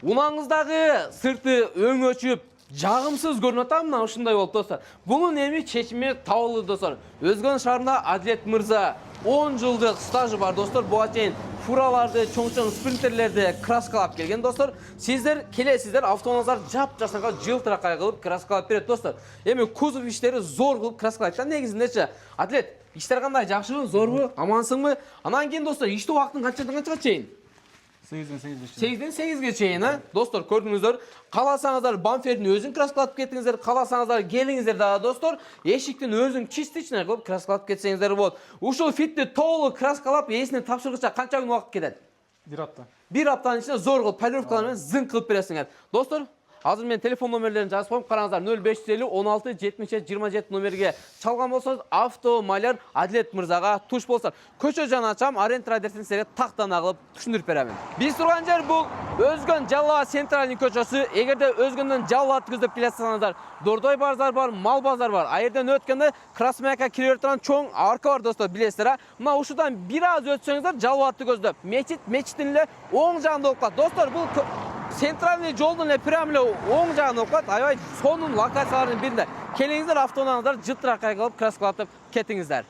Унаңыздагы сырты өң өчүп, жагымсыз көрүнөт мына ушундай болуп достор. Бунун эми чечими табылды достор. Өзгөн шаарында Адилет мырза 10 жылдык стажы бар достор. Буга чейин фураларды, чоң-чоң спринтерлерди краскалап келген достор. Сиздер келесиздер, автоунааңыздар жап-жасаңга жылтыракай кылып краскалап берет достор. Эми кузов иштери зор кылып краскалайт да негизиндечи. Адилет, иштер кандай, жакшыбы, зорбу, амансыңбы? Анан кийин достор, иштөө убактың канчадан канчага чейин? 8-ден 8-ге чейин, достор, көрдүңүздөр. Кааласаңыздар бампердин өзүн краскалап кетиңиздер, кааласаңыздар келиңиздер дагы достор. Эшиктин өзүн чистичный кылып краскалап кетсеңиздер болот. Ушул фитти толук краскалап ээсине тапшыргыча канча күн убакыт кетет? 1 апта. 1 аптанын ичинде зор кылып полировкалар менен зың кылып бересиңер. Достор, азыр мен телефон номерлерин жазып коюм. Караңыздар 0550 16 70 27 номерге чалган болсоңуз авто маляр Адилет мырзага туш болсор. Көчө жана ачам, аренда адресин силерге тактана кылып түшүндүрүп беремин. Биз турган жер бул Өзгөн Жалал абад центральный көчөсү. Эгерде Өзгөндөн Жалал абад көздөп келесиңиздер, Дордой базар бар, Мал базар бар. А жерден өткөндө Красноярка кире берген чоң арка бар достор, билесиздер. Мына ушудан бир аз өтсөңүздөр Жалал абадты көздөп, мечиттин эле оң жагында болуп калат. Достор, бул центральный жолдун эле прям эле оң жагында болуп калат. Аябай сонун локациялардын биринде. Келиңиздер, автоунааңыздар жылтыракай кылып краскалатып кетиңиздер.